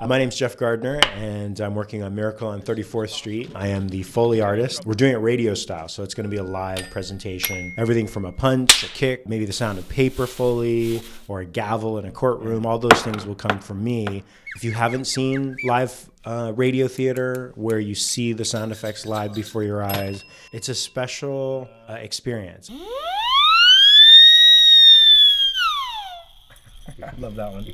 My name's Jeff Gardner, and I'm working on Miracle on 34th Street. I am the Foley artist. We're doing it radio style, so it's going to be a live presentation. Everything from a punch, a kick, maybe the sound of paper Foley, or a gavel in a courtroom. All those things will come from me. If you haven't seen live radio theater where you see the sound effects live before your eyes, it's a special experience. Love that one.